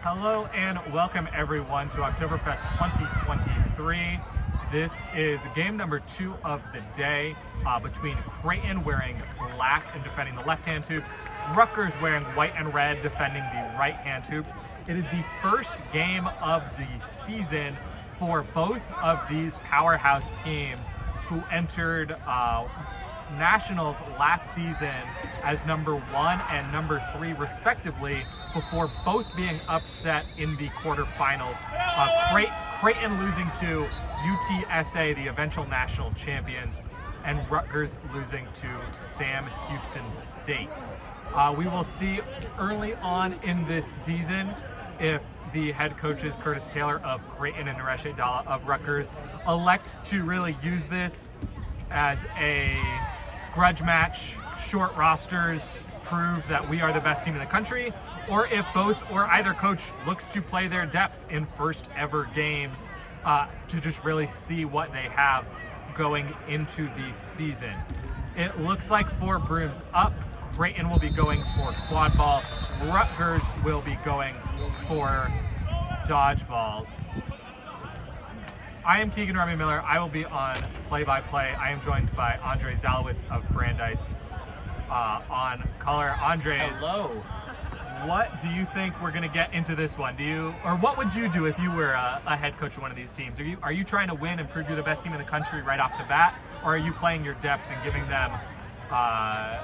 Hello and welcome everyone to Oktoberfest 2023. This is game number 2 of the day between Creighton wearing black and defending the left-hand hoops, Rutgers wearing white and red defending the right-hand hoops. It is the first game of the season for both of these powerhouse teams who entered Nationals last season as number 1 and number 3 respectively, before both being upset in the quarterfinals. Creighton losing to UTSA, the eventual national champions, and Rutgers losing to Sam Houston State. We will see early on in this season if the head coaches Curtis Taylor of Creighton and Naresh Dalla of Rutgers elect to really use this as a grudge match, short rosters, prove that we are the best team in the country, or if both or either coach looks to play their depth in first ever games to just really see what they have going into the season. It looks like for brooms up, Creighton will be going for quad ball, Rutgers will be going for dodgeballs. I am Keegan Remy Miller. I will be on play-by-play. I am joined by Andre Zalowitz of Brandeis on color. Andres, hello. What do you think we're going to get into this one? Or what would you do if you were a head coach of one of these teams? Are you trying to win and prove you're the best team in the country right off the bat, or are you playing your depth and giving them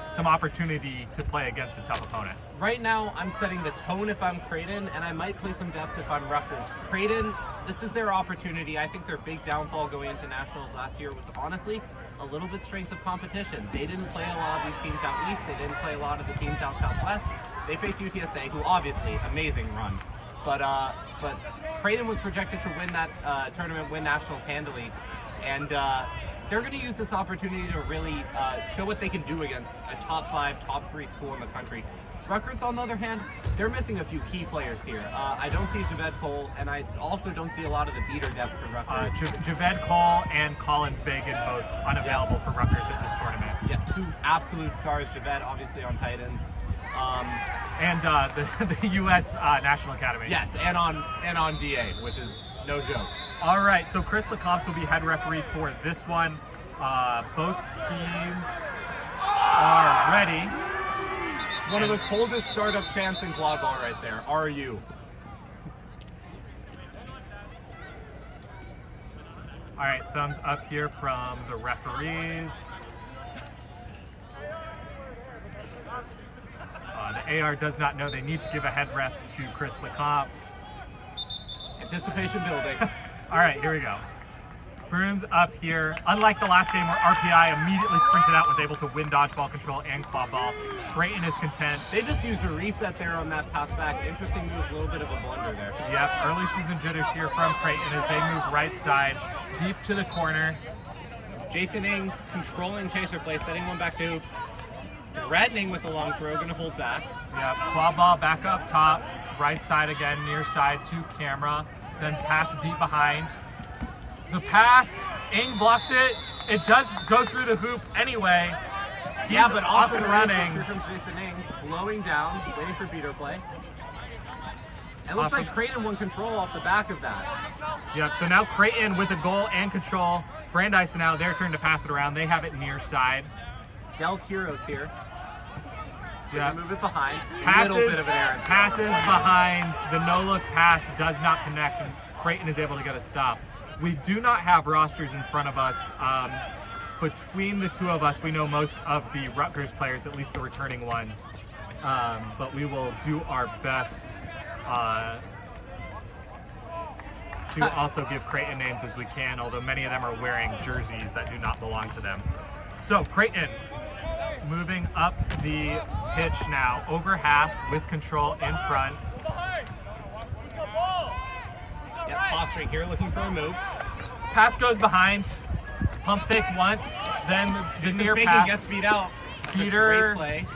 some opportunity to play against a tough opponent? Right now, I'm setting the tone if I'm Creighton, and I might play some depth if I'm Rutgers. Creighton, this is their opportunity. I think their big downfall going into Nationals last year was honestly a little bit strength of competition. They didn't play a lot of these teams out east. They didn't play a lot of the teams out southwest. They faced UTSA, who obviously, amazing run. But Creighton was projected to win that tournament, win Nationals handily. And they're going to use this opportunity to really show what they can do against a top 5, top 3 school in the country. Rutgers, on the other hand, they're missing a few key players here. I don't see Javed Cole, and I also don't see a lot of the beater depth for Rutgers. Javed Cole and Colin Fagan both unavailable for Rutgers at this tournament. Yeah, 2 absolute stars. Javed, obviously, on Titans. And the U.S. National Academy. Yes, and on DA, which is no joke. All right, so Chris Lecomte will be head referee for this one. Both teams are ready. One of the coldest startup chants in quad ball right there. Are you? All right, thumbs up here from the referees. The AR does not know they need to give a head ref to Chris Lecomte. Anticipation building. All right, here we go. Brooms up here. Unlike the last game where RPI immediately sprinted out, was able to win dodgeball control and quad ball, Creighton is content. They just used a reset there on that pass back. Interesting move, a little bit of a blunder there. Yep, early season jitters here from Creighton as they move right side, deep to the corner. Jason Ng controlling chaser play, setting one back to hoops. Threatening with a long throw, gonna hold back. Yep, quad ball back up top, right side again, near side to camera, then pass deep behind. The pass, Ng blocks it. It does go through the hoop anyway. He's but off and running. Here comes Jason Ng, slowing down, waiting for beater play. And it looks like Creighton won control off the back of that. Yep, so now Creighton with a goal and control. Brandeis now, their turn to pass it around. They have it near side. Del Quiros here. Yeah, move it behind. Passes, little bit of an error. Passes behind. The no-look pass does not connect, and Creighton is able to get a stop. We do not have rosters in front of us. Between the two of us, we know most of the Rutgers players, at least the returning ones. But we will do our best to also give Creighton names as we can, although many of them are wearing jerseys that do not belong to them. So Creighton moving up the pitch now, over half with control in front. Yep, posturing here, looking for a move. Pass goes behind. Pump fake once, then the near pass. Gets beat out. Peter play.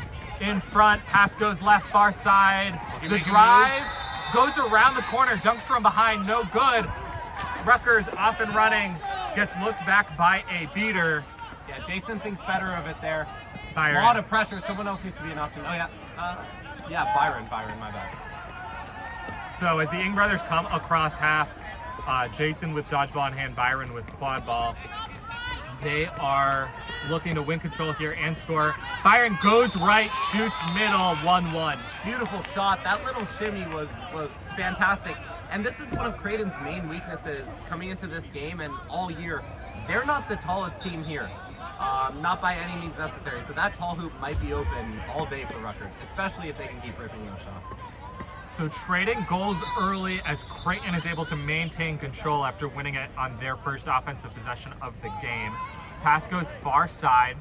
In front, pass goes left, far side. The drive goes around the corner, dunks from behind, no good. Rutgers off and running, gets looked back by a beater. Yeah, Jason thinks better of it there. Byron. A lot of pressure. Someone else needs to be an option. Oh, yeah. Yeah, Byron, my bad. So as the Ing brothers come across half, Jason with dodgeball in hand, Byron with quad ball, they are looking to win control here and score. Byron goes right, shoots middle, 1-1. Beautiful shot. That little shimmy was fantastic. And this is one of Creighton's main weaknesses coming into this game and all year. They're not the tallest team here, not by any means necessary. So that tall hoop might be open all day for Rutgers, especially if they can keep ripping those shots. So trading goals early as Creighton is able to maintain control after winning it on their first offensive possession of the game. Pass goes far side,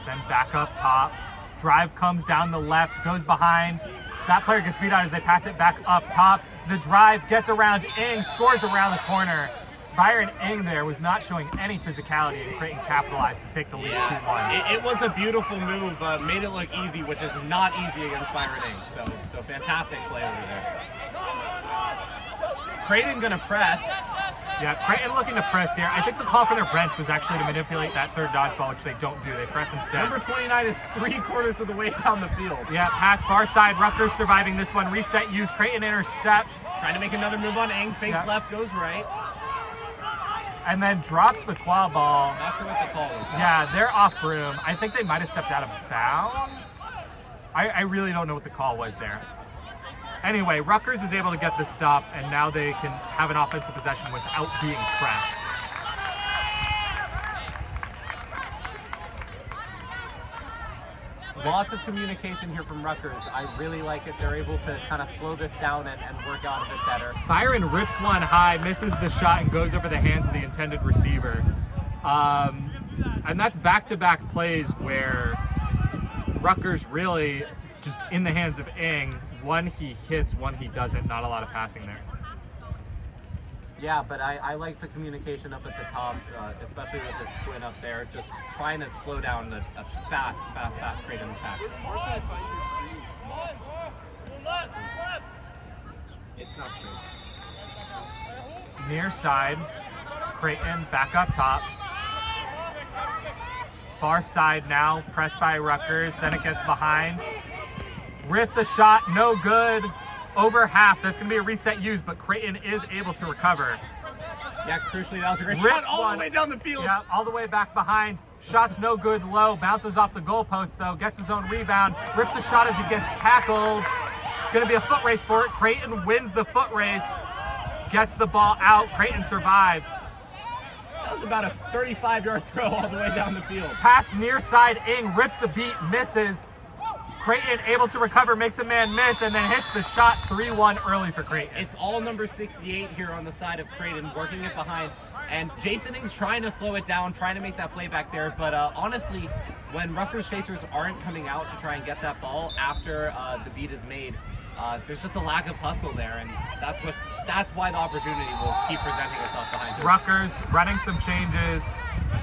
then back up top. Drive comes down the left, goes behind. That player gets beat out as they pass it back up top. The drive gets around Ing, scores around the corner. Byron Ing there was not showing any physicality, and Creighton capitalized to take the lead 2-1. It was a beautiful move, made it look easy, which is not easy against Byron Ing. So fantastic play over there. Creighton gonna press. Yeah, Creighton looking to press here. I think the call for their bench was actually to manipulate that third dodgeball, which they don't do. They press instead. Number 29 is 3/4 of the way down the field. Yeah, pass far side. Rutgers surviving this one. Reset use. Creighton intercepts. Trying to make another move on Ing. Fakes left, goes right. And then drops the quad ball. Not sure what the call was. Yeah, they're off broom. I think they might have stepped out of bounds. I really don't know what the call was there. Anyway, Rutgers is able to get the stop, and now they can have an offensive possession without being pressed. Lots of communication here from Rutgers. I really like it. They're able to kind of slow this down and work out of it better. Byron rips one high, misses the shot, and goes over the hands of the intended receiver. And that's back-to-back plays where Rutgers really just in the hands of Ing. One he hits, one he doesn't. Not a lot of passing there. Yeah, but I like the communication up at the top, especially with this twin up there, just trying to slow down a fast Creighton attack. Where can I find your stream? It's not straight. Near side, Creighton back up top. Far side now, pressed by Rutgers, then it gets behind. Rips a shot, no good. Over half, that's gonna be a reset use, but Creighton is able to recover. Yeah, crucially, that was a great Rips shot all one. the way down the field. Yeah, all the way back behind. Shot's no good low, bounces off the goalpost though, gets his own rebound, rips a shot as he gets tackled. Gonna be a foot race for it. Creighton wins the foot race, gets the ball out, Creighton survives. That was about a 35-yard throw all the way down the field. Pass near side, Ing rips a beat, misses. Creighton able to recover, makes a man miss, and then hits the shot 3-1 early for Creighton. It's all number 68 here on the side of Creighton, working it behind. And Jason Ing's trying to slow it down, trying to make that play back there. But honestly, when Rutgers chasers aren't coming out to try and get that ball after the beat is made, there's just a lack of hustle there, and that's why the opportunity will keep presenting itself behind us. Rutgers running some changes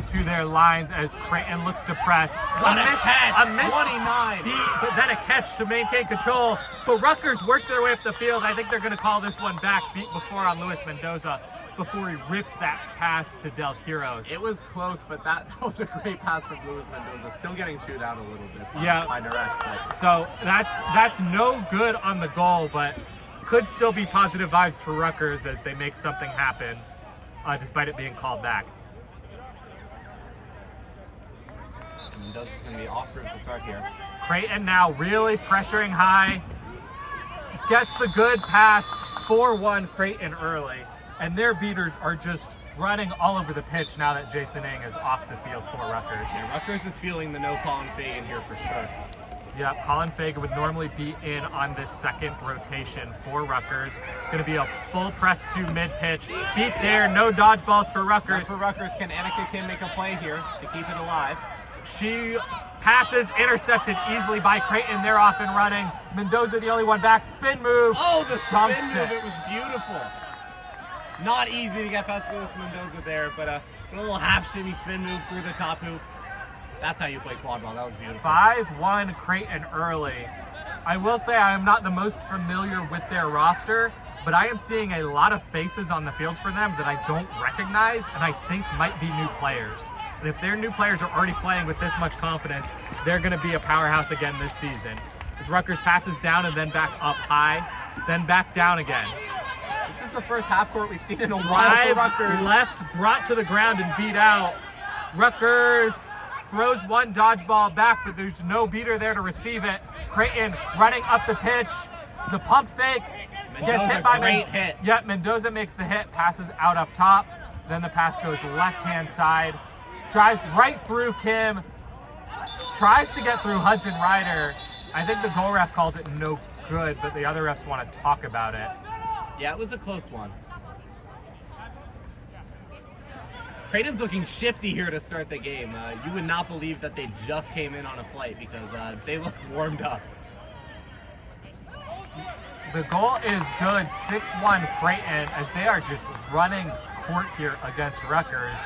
to their lines as Creighton looks to press. What a catch! A missed 29. beat, but then a catch to maintain control. But Rutgers worked their way up the field. I think they're going to call this one back. Beat before on Luis Mendoza before he ripped that pass to Del Quiros. It was close, but that was a great pass from Luis Mendoza. Still getting chewed out a little bit by Naresh. But So that's no good on the goal, but could still be positive vibes for Rutgers as they make something happen, despite it being called back. Mendoza's going to be off group to start here. Creighton now really pressuring high. Gets the good pass, 4-1 Creighton early. And their beaters are just running all over the pitch now that Jason Ing is off the field for Rutgers. Yeah, Rutgers is feeling the no Colin Fagan here for sure. Yeah, Colin Fagan would normally be in on this second rotation for Rutgers. Going to be a full press to mid-pitch. Beat there, no dodgeballs for Rutgers. For Rutgers, can Annika Kim make a play here to keep it alive? She passes intercepted easily by Creighton. They're off and running. Mendoza the only one back. Spin move. Oh, the spin Dumps move. it. It was beautiful. Not easy to get past Luis Mendoza there, but a little half shimmy spin move through the top hoop. That's how you play quad ball. That was beautiful. 5-1 Creighton early. I will say I am not the most familiar with their roster, but I am seeing a lot of faces on the field for them that I don't recognize and I think might be new players. And if their new players are already playing with this much confidence, they're going to be a powerhouse again this season. As Rutgers passes down and then back up high, then back down again. This is the first half court we've seen in a while for Drive Rutgers. left, brought to the ground and beat out. Rutgers throws one dodgeball back, but there's no beater there to receive it. Creighton running up the pitch. The pump fake gets hit by hit. Yep, Mendoza makes the hit, passes out up top. Then the pass goes left-hand side. Drives right through Kim. Tries to get through Hudson Ryder. I think the goal ref calls it no good, but the other refs want to talk about it. Yeah, it was a close one. Creighton's looking shifty here to start the game. You would not believe that they just came in on a flight because they look warmed up. The goal is good, 6-1 Creighton, as they are just running court here against Rutgers.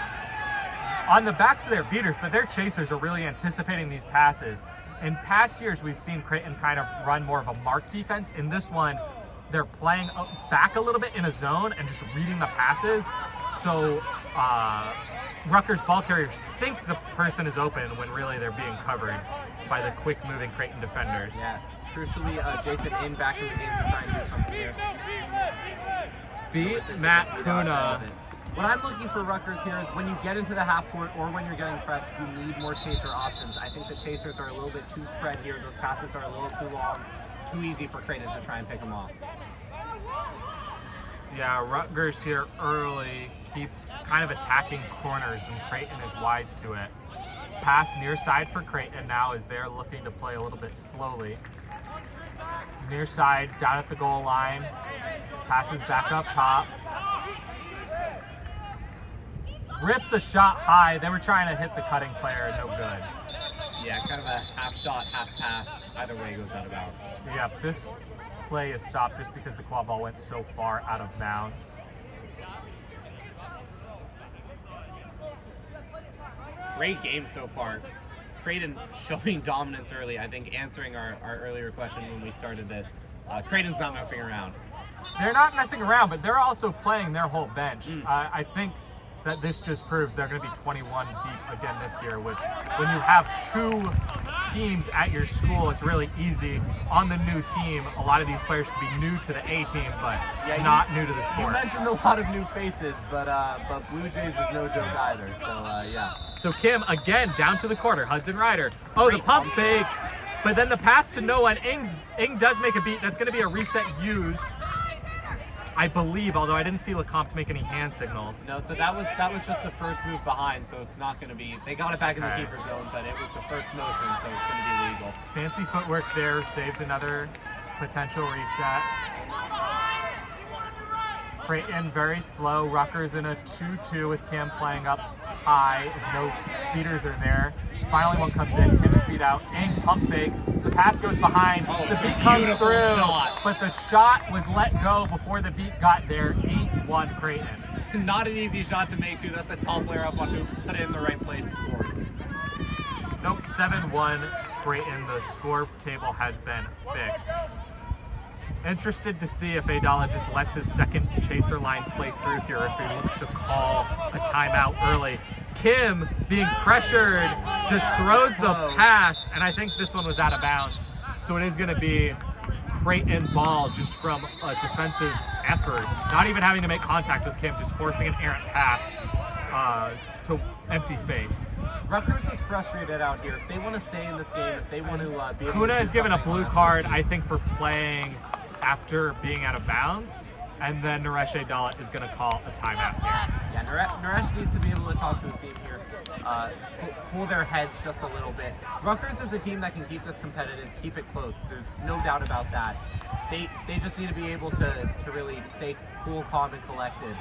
On the backs of their beaters, but their chasers are really anticipating these passes. In past years, we've seen Creighton kind of run more of a mark defense. In this one, they're playing back a little bit in a zone and just reading the passes. So Rutgers ball carriers think the person is open when really they're being covered by the quick-moving Creighton defenders. Yeah, crucially, Jason in back in the game to try and do something here. Beat Matt Kuna. What I'm looking for Rutgers here is when you get into the half court or when you're getting pressed, you need more chaser options. I think the chasers are a little bit too spread here. Those passes are a little too long, too easy for Creighton to try and pick them off. Yeah, Rutgers here early keeps kind of attacking corners, and Creighton is wise to it. Pass near side for Creighton now as they're looking to play a little bit slowly. Near side down at the goal line. Passes back up top. Rips a shot high. They were trying to hit the cutting player, no good. Yeah, kind of a half shot, half pass. Either way goes out of bounds. Yeah, this play is stopped just because the quad ball went so far out of bounds. Great game so far. Creighton showing dominance early. I think answering our earlier question when we started this, Creighton's not messing around. They're not messing around, but they're also playing their whole bench. I think that this just proves they're going to be 21 deep again this year, which when you have two teams at your school, it's really easy. On the new team, a lot of these players could be new to the A team, but not new to the sport. You mentioned a lot of new faces, but Blue Jays is no joke either, so yeah. So Kim, again, down to the quarter. Hudson Ryder. Oh, the pump fake. But then the pass to Noah, and Ing does make a beat. That's going to be a reset used, I believe, although I didn't see Lecomte make any hand signals. No, so that was just the first move behind, so it's not going to be, they got it back in the keeper zone, but it was the first motion, so it's going to be legal. Fancy footwork there, saves another potential reset. Creighton very slow. Rutgers in a 2-2 with Kim playing up high as no beaters are there. Finally one comes in, Kim is beat out. Ing pump fake. The pass goes behind. The beat comes through, but the shot was let go before the beat got there. 8-1 Creighton. Not an easy shot to make too. That's a top player up on hoops. Put it in the right place, scores. Nope, 7-1 Creighton. The score table has been fixed. Interested to see if Adala just lets his second chaser line play through here, if he looks to call a timeout early. Kim, being pressured, just throws the pass, and I think this one was out of bounds. So it is going to be Creighton ball just from a defensive effort, not even having to make contact with Kim, just forcing an errant pass to empty space. Rutgers looks frustrated out here. If they want to stay in this game, if they want to be able Kuna to is given a blue card, I think, for playing after being out of bounds, and then Naresh Adala is going to call a timeout here. Yeah, Naresh needs to be able to talk to his team here, cool their heads just a little bit. Rutgers is a team that can keep this competitive, keep it close. There's no doubt about that. They just need to be able to really stay cool, calm, and collected.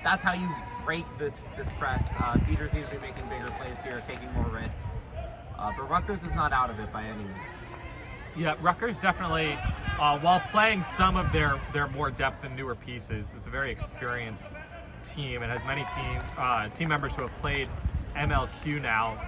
That's how you break this press. Peters need to be making bigger plays here, taking more risks. But Rutgers is not out of it by any means. Yeah, Rutgers definitely, while playing some of their more depth and newer pieces, is a very experienced team and has many team members who have played MLQ now.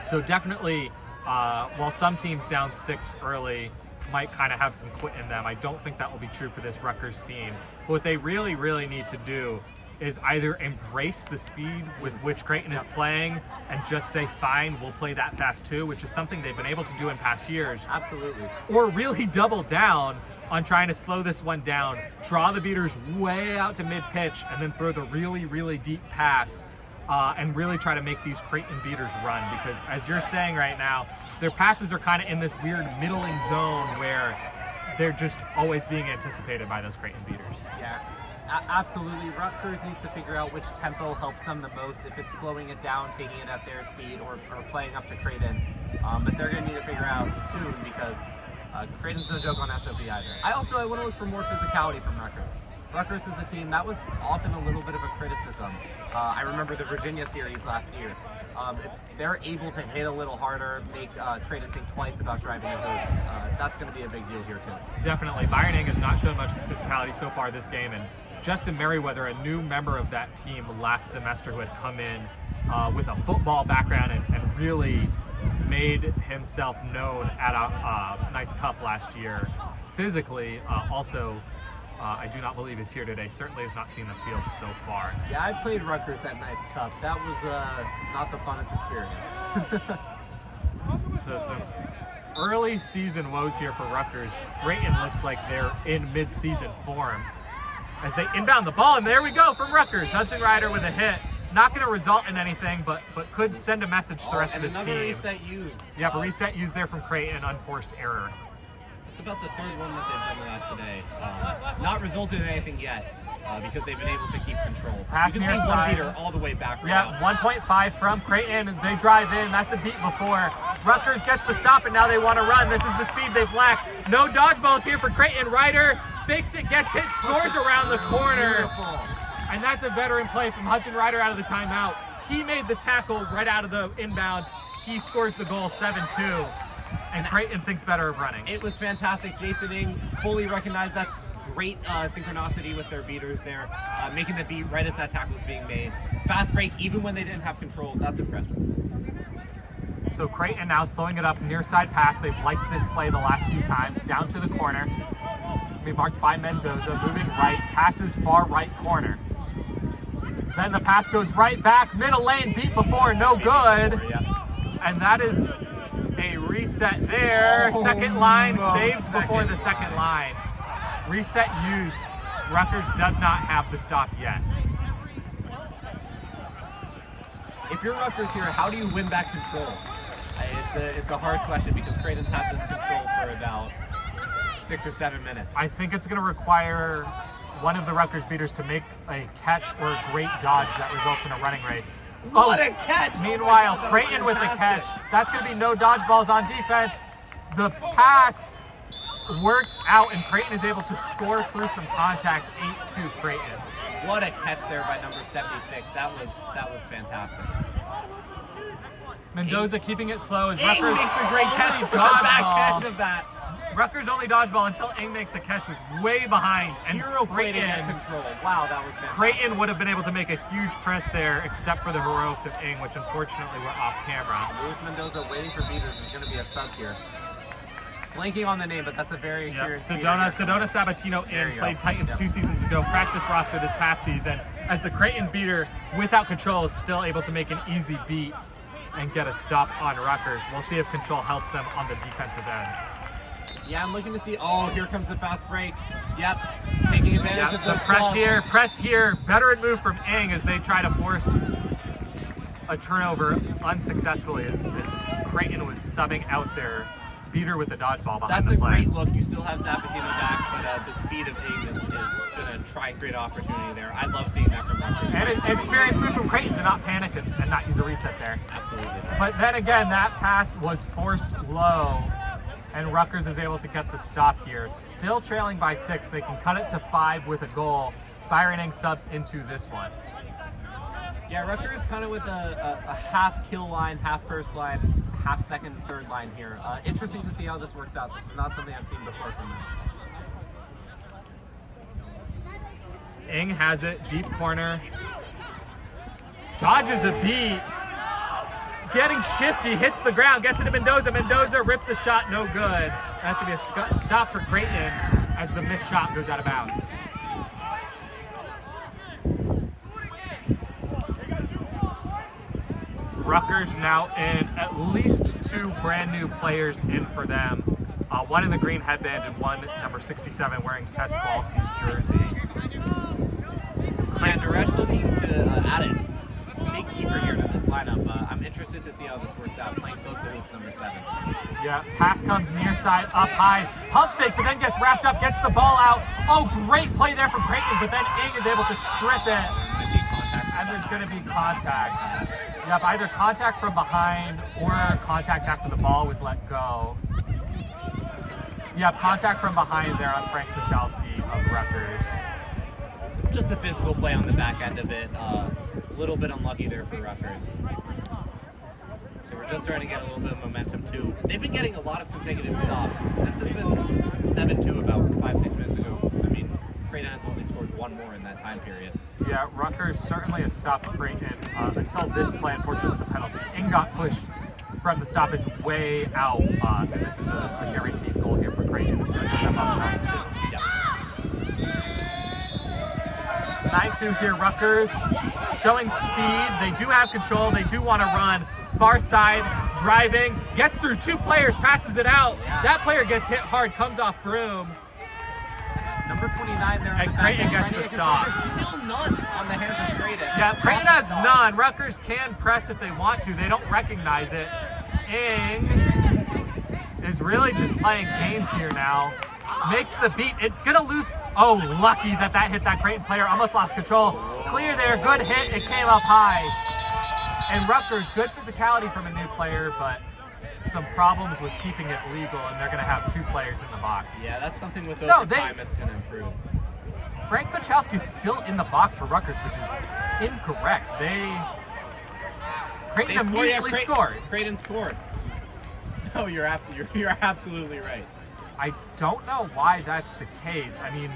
So definitely, while some teams down 6 early might kind of have some quit in them, I don't think that will be true for this Rutgers team. But what they really, really need to do is either embrace the speed with which Creighton is playing and just say, fine, we'll play that fast too, which is something they've been able to do in past years. Absolutely. Or really double down on trying to slow this one down, draw the beaters way out to mid-pitch, and then throw the really, really deep pass and really try to make these Creighton beaters run. Because as you're saying right now, their passes are kind of in this weird middling zone where they're just always being anticipated by those Creighton beaters. Yeah. Absolutely. Rutgers needs to figure out which tempo helps them the most, if it's slowing it down, taking it at their speed, or playing up to Creighton. But they're going to need to figure out soon, because Creighton's no joke on SOP either. I want to look for more physicality from Rutgers. Rutgers is a team that was often a little bit of a criticism. I remember the Virginia series last year. If they're able to hit a little harder, make Creighton think twice about driving the hoops, that's going to be a big deal here too. Definitely. Byron Ng has not shown much physicality so far this game, and Justin Merriweather, a new member of that team last semester who had come in with a football background and really made himself known at Knights Cup last year physically. I do not believe is here today. Certainly has not seen the field so far. Yeah, I played Rutgers at Knights Cup. That was not the funnest experience. So some early season woes here for Rutgers. Creighton looks like they're in mid-season form as they inbound the ball, and there we go from Rutgers. Hudson Rider with a hit. Not going to result in anything, but could send a message to the rest of his team. Another reset used. Yeah, a reset used there from Creighton, unforced error. It's about the third one that they've done that today. Not resulted in anything yet, because they've been able to keep control. Pass you near can see side. one beater all the way back. Yeah, 1.5 from Creighton as they drive in. That's a beat before. Rutgers gets the stop, and now they want to run. This is the speed they've lacked. No dodgeballs here for Creighton. Ryder fakes it, gets hit, scores around the corner. Beautiful. And that's a veteran play from Hudson Rider out of the timeout. He made the tackle right out of the inbound. He scores the goal, 7-2. And Creighton thinks better of running. It was fantastic. Jason Ng fully recognized that's great synchronicity with their beaters there, making the beat right as that tackle was being made. Fast break, even when they didn't have control. That's impressive. So Creighton now slowing it up, near side pass. They've liked this play the last few times. Down to the corner. Be marked by Mendoza, moving right, passes far right corner. Then the pass goes right back, middle lane, beat before, no good. And that is a reset there. Second line saved before the second line. Reset used. Rutgers does not have the stop yet. If you're Rutgers here, how do you win back control? It's a hard question, because Creighton's had this control for about 6 or 7 minutes. I think it's going to require one of the Rutgers beaters to make a catch or a great dodge that results in a running race. What a catch! Meanwhile, Oh my God, Creighton with the catch. fantastic. That's going to be no dodgeballs on defense. The pass works out, and Creighton is able to score through some contact. 8-2 Creighton. What a catch there by number 76. That was fantastic. Mendoza keeping it slow as Ng Rutgers makes a great catch only to the back end dodgeball. of that. Rutgers only dodgeball until Ng makes a catch was way behind, and Hero play to get Creighton control. Wow, that was fantastic. Creighton would have been able to make a huge press there, except for the heroics of Ng, which unfortunately were off camera. Luis Mendoza waiting for beaters is going to be a sub here. Blanking on the name, but that's a very experienced Sedona Sabatino There you played go. Titans 2 seasons ago, practice roster this past season, as the Creighton beater, without control, is still able to make an easy beat and get a stop on Rutgers. We'll see if control helps them on the defensive end. Yeah, I'm looking to see. Oh, here comes the fast break. Yep, taking advantage of The those press here, veteran move from Ng as they try to force a turnover unsuccessfully as Creighton was subbing out their beater with the dodgeball behind That's the a play. great look. You still have Zapatino back, but the speed of Ng is going to try and create an opportunity there. I love seeing that from Rutgers. And an experienced move from Creighton to not panic and not use a reset there. Absolutely. But then again, that pass was forced low, and Rutgers is able to get the stop here. It's still trailing by 6. They can cut it to 5 with a goal. Byron Ng subs into this one. Yeah, Rutgers kind of with a half kill line, half first line, half second, third line here. Interesting to see how this works out. This is not something I've seen before from them. Ng has it, deep corner. Dodges a beat. Getting shifty, hits the ground, gets it to Mendoza. Mendoza rips a shot, no good. Has to be a stop for Creighton as the missed shot goes out of bounds. Rutgers now in, at least 2 brand new players in for them. One in the green headband and one number 67 wearing Tess Kowalski's jersey. And Naresh looking to add it. Big keeper here to this lineup. I'm interested to see how this works out, playing close to hoops, number 7. Yeah, pass comes near side, up high, pump fake, but then gets wrapped up, gets the ball out. Oh, great play there from Creighton, but then Ing is able to strip it. And there's going to be contact. Yep, either contact from behind or contact after the ball was let go. Yep, contact from behind there on Frank Pachalski of Rutgers. Just a physical play on the back end of it. A little bit unlucky there for Rutgers. They were just starting to get a little bit of momentum too. They've been getting a lot of consecutive stops since it's been 7-2 about 5-6 minutes ago. I mean, Creighton has only scored one more in that time period. Yeah, Rutgers certainly has stopped Creighton until this play, unfortunately, with the penalty. Ing got pushed from the stoppage way out, and this is a guaranteed goal here for Creighton. It's going to put them up 9-2. Yep. It's 9-2 here. Rutgers showing speed. They do have control. They do want to run. Far side, driving, gets through 2 players, passes it out. That player gets hit hard, comes off Broom. Number 29 there. And Creighton gets the stop. There's still none on the hands of Creighton. Yeah, Creighton has none. Rutgers can press if they want to. They don't recognize it. Ing is really just playing games here now. Makes the beat. It's going to lose. Oh, lucky that hit that Creighton player. Almost lost control. Clear there. Good hit. It came up high. And Rutgers, good physicality from a new player, but some problems with keeping it legal, and they're going to have 2 players in the box. Yeah, that's something with overtime that's going to improve. Frank Pachalski's still in the box for Rutgers, which is incorrect. Creighton immediately scored. Creighton scored. No, you're absolutely right. I don't know why that's the case. I mean,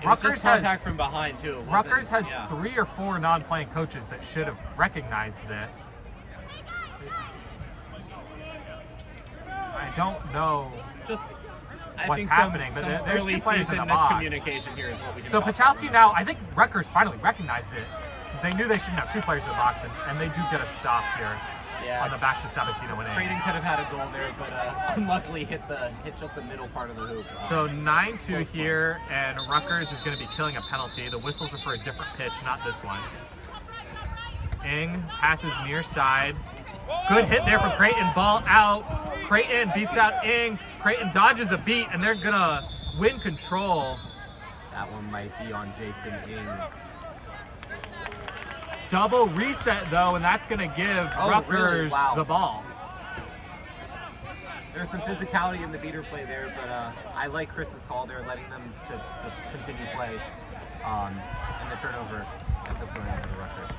Rutgers has contact from behind too. Rutgers has 3 or 4 non-playing coaches that should have recognized this. I don't know what's happening, but there's 2 players in the box. Miscommunication here is what we can So Pachalski now, I think Rutgers finally recognized it because they knew they shouldn't have 2 players in the box, and they do get a stop here on the backs of Sabatino and Ing. Creighton could have had a goal there, but unluckily hit just the middle part of the hoop. So 9-2 here, and Rutgers is going to be killing a penalty. The whistles are for a different pitch, not this one. Ing passes near side. Good hit there from Creighton. Ball out. Creighton beats out Ing. Creighton dodges a beat, and they're going to win control. That one might be on Jason Ing. Double reset, though, and that's going to give Rutgers the ball. There's some physicality in the beater play there, but I like Chris's call there, letting them to just continue play. And the turnover ends up going over to Rutgers.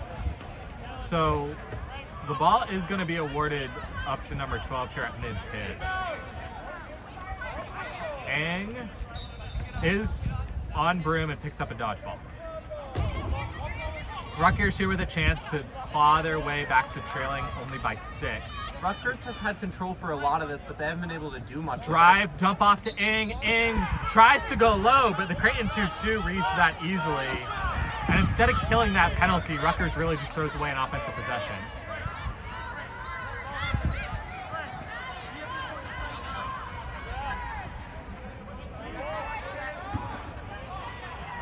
So the ball is going to be awarded up to number 12 here at mid-pitch. Ing is on Broom and picks up a dodgeball. Rutgers here with a chance to claw their way back to trailing only by 6. Rutgers has had control for a lot of this, but they haven't been able to do much. Drive, dump off to Ing. Ing tries to go low, but the Creighton 2-2 reads that easily. And instead of killing that penalty, Rutgers really just throws away an offensive possession.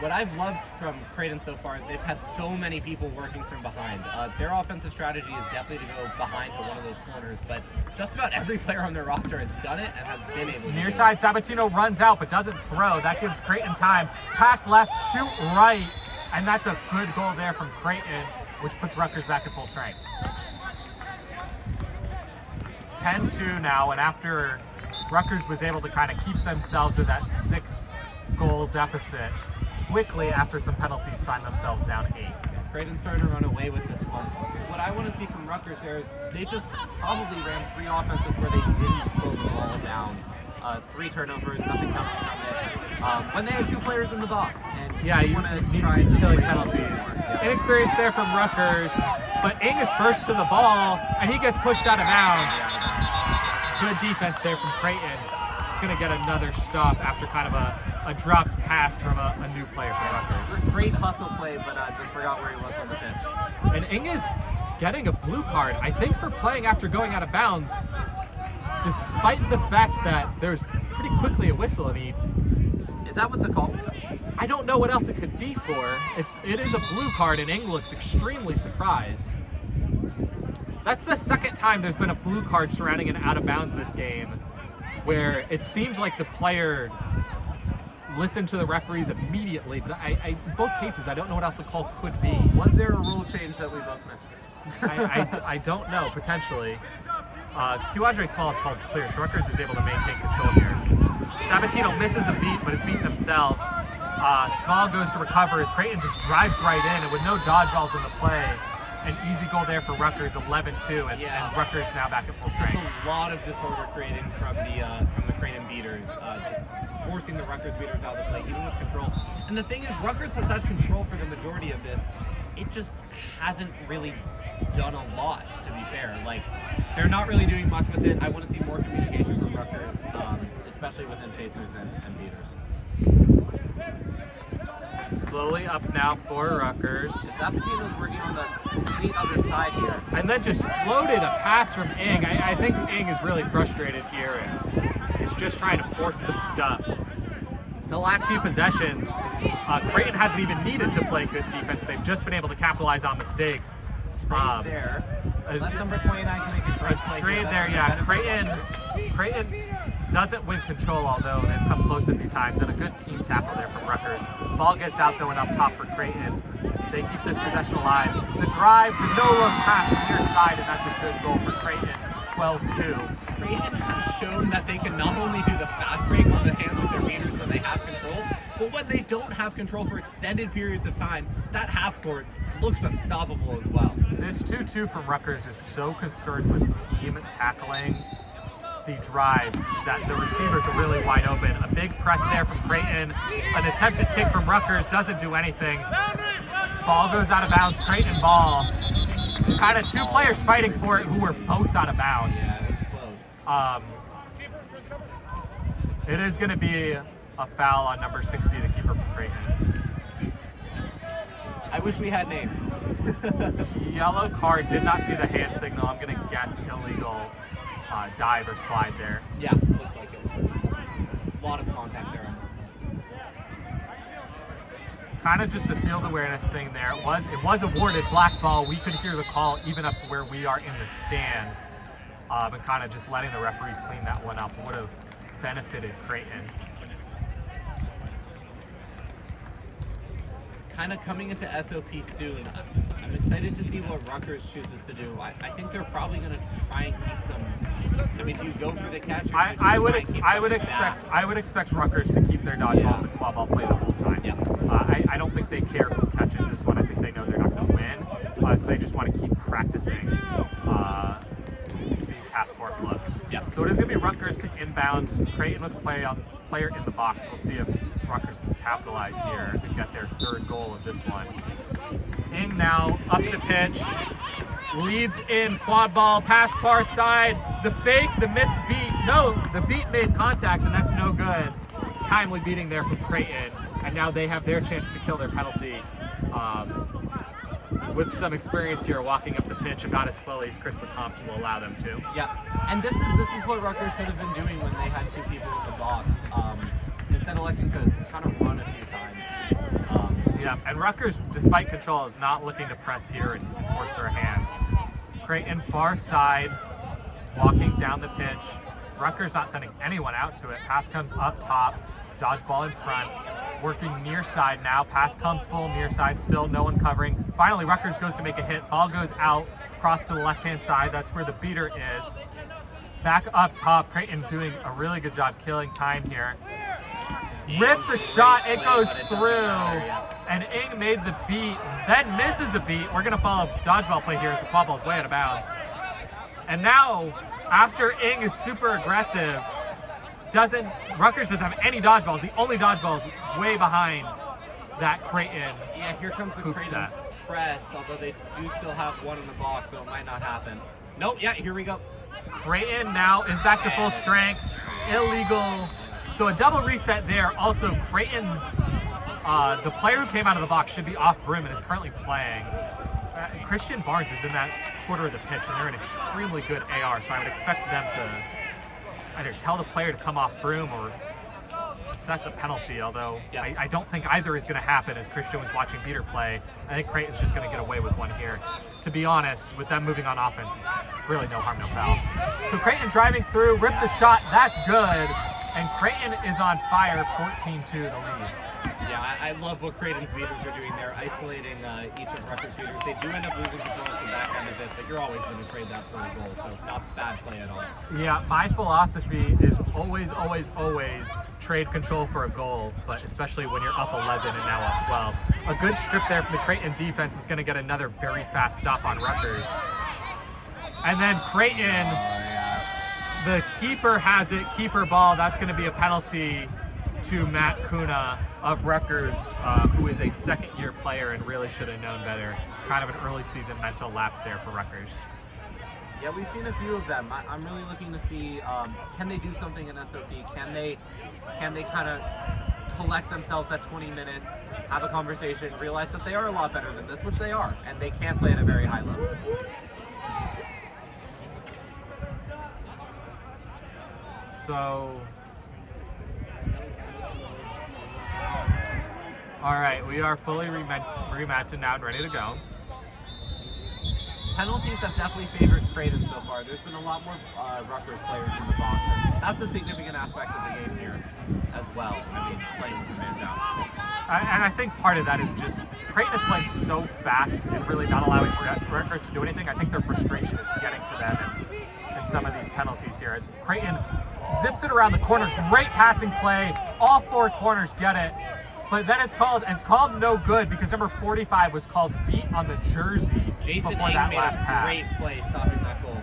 What I've loved from Creighton so far is they've had so many people working from behind. Their offensive strategy is definitely to go behind to one of those corners, but just about every player on their roster has done it and has been able to. Near side, Sabatino runs out but doesn't throw. That gives Creighton time. Pass left, shoot right, and that's a good goal there from Creighton, which puts Rutgers back to full strength. 10-2 now, and after Rutgers was able to kind of keep themselves at that 6-goal deficit, quickly after some penalties find themselves down 8. Creighton's starting to run away with this one. What I want to see from Rutgers there is they just probably ran 3 offenses where they didn't slow the ball down. 3 turnovers, nothing coming from it. When they had 2 players in the box. And you want to try and killing penalties. Inexperience there from Rutgers, but Ing is first to the ball, and he gets pushed out of bounds. Good defense there from Creighton. It's going to get another stop after kind of a dropped pass from a new player for Rutgers. Great hustle play, but just forgot where he was on the pitch. And Ing is getting a blue card, I think, for playing after going out of bounds. despite the fact that there's pretty quickly a whistle, and Is that what the call is? I don't know what else it could be for. It is a blue card, and Ing looks extremely surprised. That's the second time there's been a blue card surrounding an out of bounds this game, where it seems like the player listened to the referees immediately, but in both cases, I don't know what else the call could be. Was there a rule change that we both missed? I don't know, potentially. Q Andre Small is called clear, so Rutgers is able to maintain control here. Sabatino misses a beat, but is beaten themselves. Small goes to recover as Creighton just drives right in, and with no dodgeballs in the play, an easy goal there for Rutgers, 11-2, and Rutgers now back at full strength. Just a lot of disorder created from the Creighton beaters, just forcing the Rutgers beaters out of the play, even with control. And the thing is, Rutgers has had control for the majority of this. It just hasn't really done a lot, to be fair. Like, they're not really doing much with it. I want to see more communication from Rutgers, especially within chasers and beaters. Slowly up now for Rutgers. Zapatino's working on the complete other side here. And then just floated a pass from Ing. I think Ing is really frustrated here and is just trying to force some stuff. The last few possessions, Creighton hasn't even needed to play good defense. They've just been able to capitalize on mistakes. Right there. Unless number 29 can make a great play. Trade there, yeah. Creighton doesn't win control, although they've come close a few times, and a good team tackle there from Rutgers. Ball gets out though and up top for Creighton. They keep this possession alive. The drive, the no-look pass near side, and that's a good goal for Creighton. 12-2. Creighton has shown that they can not only do the fast break on the hands of their beaters when they have control, but when they don't have control for extended periods of time, that half court looks unstoppable as well. This 2-2 from Rutgers is so concerned with team tackling the drives that the receivers are really wide open. A big press there from Creighton. An attempted kick from Rutgers doesn't do anything. Ball goes out of bounds. Creighton ball. Kind of two players fighting for it who were both out of bounds. Yeah, it was close. It is going to be a foul on number 60, the keeper from Creighton. I wish we had names. Yellow card, did not see the hand signal. I'm going to guess illegal dive or slide there. Yeah, looks like it. A lot of contact there. Kind of just a field awareness thing there. It was awarded black ball. We could hear the call even up where we are in the stands. But kind of just letting the referees clean that one up would have benefited Creighton. Kind of coming into SOP soon. I'm excited to see what Rutgers chooses to do. I think they're probably going to try and keep some. I mean, do you go for the catch? Or I would expect Rutgers to keep their dodgeballs and quad ball play the whole time. Yeah. I don't think they care who catches this one. I think they know they're not going to win, so they just want to keep practicing these half-court looks. Yeah. So it is going to be Rutgers to inbound. Creighton with a player in the box. We'll see if Rutgers can capitalize here and get their third goal of this one. Ing now up the pitch, leads in, quad ball, pass far side, the fake, the missed beat. No, the beat made contact, and that's no good. Timely beating there from Creighton, and now they have their chance to kill their penalty. With some experience here, walking up the pitch about as slowly as Chris Lecomte will allow them to. Yeah, and this is what Rutgers should have been doing when they had two people in the box. Instead of electing to kind of run a few times. Yeah, and Rutgers, despite control, is not looking to press here and force their hand. Creighton far side, walking down the pitch. Rutgers not sending anyone out to it. Pass comes up top, dodgeball in front, working near side now. Pass comes full near side, still no one covering. Finally, Rutgers goes to make a hit. Ball goes out, cross to the left-hand side. That's where the beater is. Back up top, Creighton doing a really good job killing time here. Rips a shot, it goes through, and Ing made the beat, then misses a beat. We're gonna follow dodgeball play here as the quad ball's way out of bounds. And now, after Ing is super aggressive, Rutgers doesn't have any dodgeballs. The only dodgeball is way behind that Creighton. Yeah, here comes the hoop Creighton set. press, although they do still have one in the box, so it might not happen. Nope, yeah, here we go. Creighton now is back to full strength, illegal. So a double reset there. Also, Creighton, the player who came out of the box should be off brim and is currently playing. Christian Barnes is in that quarter of the pitch, and they're an extremely good AR, so I would expect them to either tell the player to come off broom or assess a penalty, although Yeah. I don't think either is going to happen. As Christian was watching Peter play, I think Creighton's just going to get away with one here. To be honest, with them moving on offense, it's really no harm, no foul. So Creighton driving through, rips a shot, that's good, and Creighton is on fire, 14-2 the lead. Yeah, I love what Creighton's beaters are doing there, isolating each of Rutgers' beaters. They do end up losing control at the back end of it, but you're always going to trade that for a goal, so not bad play at all. Yeah, my philosophy is always, always, always trade control for a goal, but especially when you're up 11 and now up 12. A good strip there from the Creighton defense is going to get another very fast stop on Rutgers. And then Creighton, the keeper has it, keeper ball. That's going to be a penalty to Matt Kuna of Rutgers, who is a second-year player and really should have known better. Kind of an early season mental lapse there for Rutgers. Yeah, we've seen a few of them. I'm really looking to see, can they do something in SOP? Can they kind of collect themselves at 20 minutes, have a conversation, realize that they are a lot better than this, which they are, and they can play at a very high level. So, all right, we are fully rematched now and ready to go. Penalties have definitely favored Creighton so far. There's been a lot more Rutgers players in the box, and that's a significant aspect of the game here as well. I mean, playing with a man down. And I think part of that is just Creighton is playing so fast and really not allowing Rutgers to do anything. I think their frustration is getting to them in some of these penalties here. As Creighton zips it around the corner, great passing play. All four corners get it. But then it's called no good because number 45 was called beat on the jersey Jason before Ng that made last a pass. great play stopping that goal.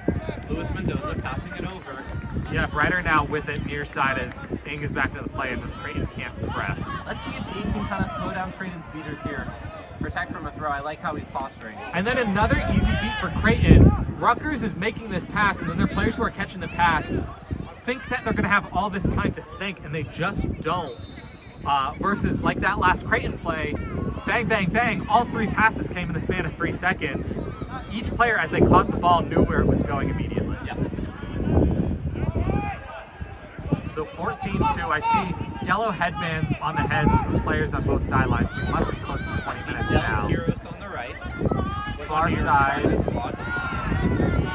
Luis Mendoza passing it over. Yeah, Breiter now with it near side as Ng is back into the play and Creighton can't press. Let's see if Ng can kind of slow down Creighton's beaters here. Protect from a throw. I like how he's posturing. And then another easy beat for Creighton. Rutgers is making this pass, and then their players who are catching the pass think that they're going to have all this time to think, and they just don't. Versus like that last Creighton play, bang, bang, bang, all three passes came in the span of 3 seconds. Each player, as they caught the ball, knew where it was going immediately. Yeah. So 14-2, I see yellow headbands on the heads of players on both sidelines. We must be close to 20 minutes now. Heroes on the right. Far side.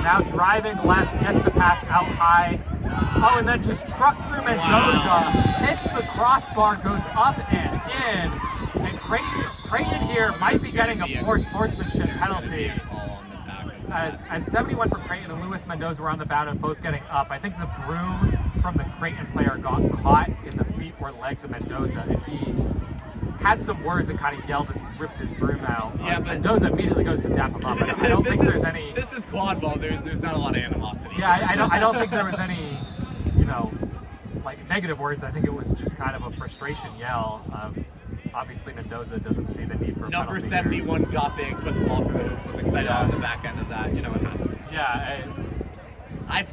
Now driving left, gets the pass out high. Oh, and then just trucks through Mendoza, hits the crossbar, goes up and in. And Creighton here might be getting a poor sportsmanship penalty. As 71 for Creighton and Luis Mendoza were on the bound and both getting up. I think the broom from the Creighton player got caught in the feet or legs of Mendoza, and he had some words and kind of yelled as he ripped his broom out. Yeah, but Mendoza immediately goes to dap him up. I don't think there's any. This is quad ball. There's not a lot of animosity. Yeah, I don't think there was any, like negative words. I think it was just kind of a frustration yell. Obviously, Mendoza doesn't see the need for a Number penalty 71 got big, put the ball through the hoop, was excited on the back end of that. You know what happens. Here. Yeah,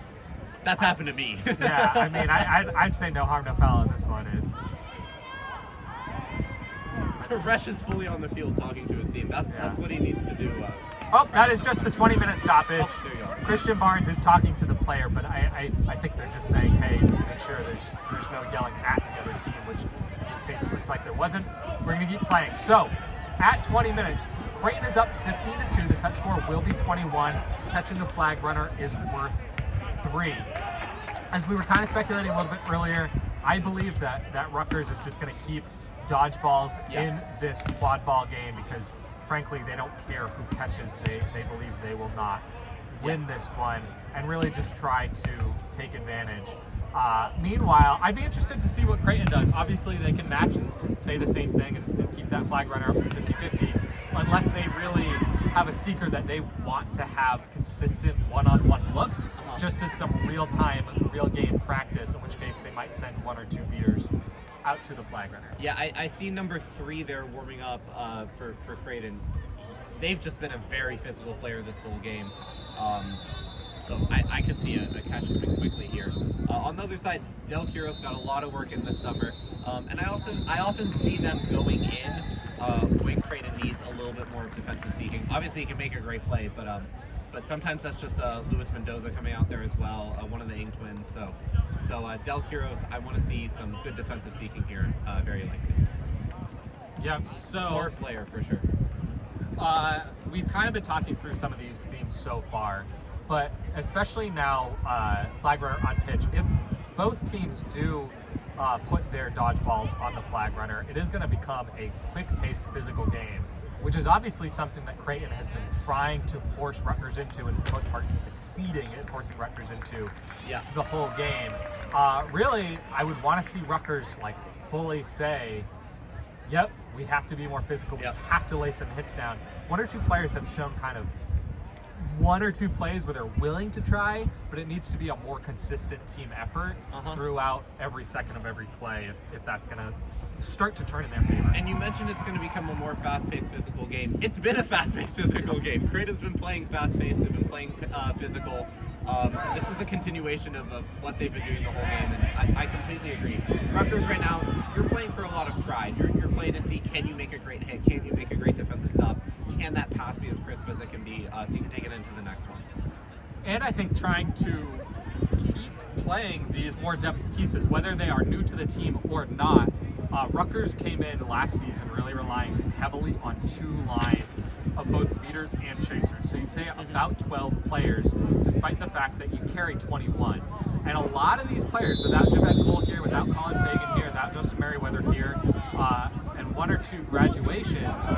That's happened to me. yeah. I mean, I'd say no harm, no foul on this one. Resch is fully on the field talking to his team. That's what he needs to do. Oh, that is just the 20-minute stoppage. Oh, there you go. Christian Barnes is talking to the player, but I think they're just saying, hey, make sure there's no yelling at the other team, which in this case it looks like there wasn't. We're going to keep playing. So, at 20 minutes, Creighton is up 15-2. The set score will be 21. Catching the flag runner is worth 3. As we were kind of speculating a little bit earlier, I believe that Rutgers is just going to keep dodgeballs in this quad ball game because frankly they don't care who catches. They believe they will not win this one and really just try to take advantage. Meanwhile, I'd be interested to see what Creighton does. Obviously they can match and say the same thing and keep that flag runner up to 50-50 unless they really have a secret that they want to have consistent one-on-one looks just as some real-time, real-game practice, in which case they might send 1 or 2 beaters out to the flag runner. Yeah, I see number 3 there warming up for Creighton. They've just been a very physical player this whole game. So I could see a catch coming quickly here. On the other side, Del Quiroz got a lot of work in this summer. And I often see them going in when Creighton needs a little bit more defensive seeking. Obviously he can make a great play, but sometimes that's just Luis Mendoza coming out there as well, one of the Ng twins. So So Del Quiros, I want to see some good defensive seeking here, very likely. Yep, so Star player for sure. we've kind of been talking through some of these themes so far, but especially now, flag runner on pitch, if both teams do put their dodgeballs on the flag runner, it is going to become a quick-paced physical game, which is obviously something that Creighton has been trying to force Rutgers into, and for the most part succeeding at forcing Rutgers into the whole game. Really, I would want to see Rutgers like fully say, yep, we have to be more physical, we have to lay some hits down. One or two players have shown kind of one or two plays where they're willing to try, but it needs to be a more consistent team effort throughout every second of every play if that's going to start to turn in their favor. And you mentioned it's going to become a more fast-paced physical game. It's been a fast-paced physical game. Creighton's been playing fast-paced, they've been playing physical. This is a continuation of what they've been doing the whole game, and I completely agree. Rutgers right now, you're playing for a lot of pride. You're playing to see, can you make a great hit? Can you make a great defensive stop? Can that pass be as crisp as it can be so you can take it into the next one? And I think trying to keep playing these more depth pieces, whether they are new to the team or not. Rutgers came in last season really relying heavily on two lines of both beaters and chasers. So you'd say about 12 players, despite the fact that you carry 21. And a lot of these players, without Javette Cole here, without Colin Fagan here, without Justin Merriweather here, and one or two graduations,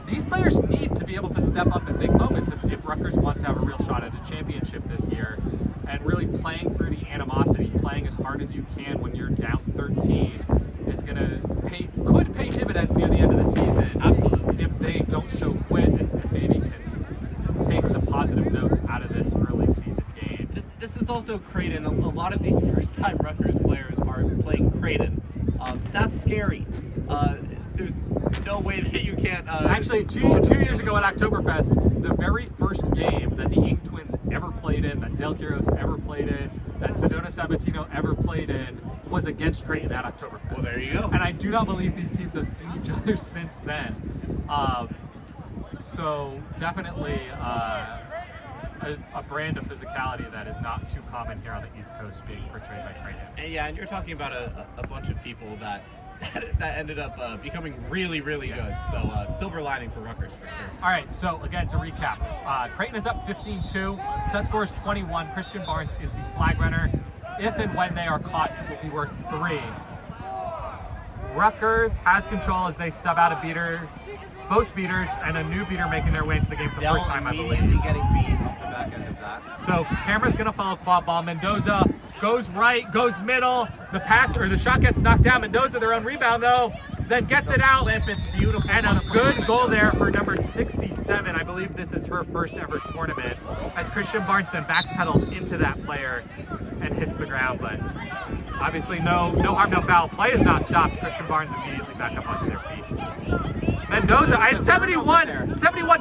these players need to be able to step up in big moments if Rutgers wants to have a real shot at a championship this year, and really playing through the animosity, playing as hard as you can when you're down 13 is could pay dividends near the end of the season. Absolutely. If they don't show quit and maybe can take some positive notes out of this early season game. This is also Creighton. A lot of these first-time Rutgers players are playing Creighton. That's scary. There's no way that you can't... Actually, two years ago at Oktoberfest, the very first game that the Ink Twins ever played in, that Del Quiros ever played in, that Sedona Sabatino ever played in, was against Creighton at Oktoberfest. Well, there you go. And I do not believe these teams have seen each other since then. So definitely a brand of physicality that is not too common here on the East Coast being portrayed by Creighton. And and you're talking about a bunch of people that ended up becoming really, really good. So silver lining for Rutgers for sure. All right, so again, to recap, Creighton is up 15-2. Set score is 21. Christian Barnes is the flag runner. If and when they are caught, it will be worth 3. Rutgers has control as they sub out a beater, both beaters, and a new beater making their way into the game for the first time, I believe. Getting beat off the back end of that. So camera's gonna follow quad ball. Mendoza goes right, goes middle. The pass or the shot gets knocked down. Mendoza, their own rebound though, then gets it out. Flip, it's beautiful. And a good goal there for number 67. I believe this is her first ever tournament. As Christian Barnes then backpedals into that player and hits the ground, but obviously no harm, no foul. Play is not stopped. Christian Barnes immediately back up onto their feet. Mendoza, at 71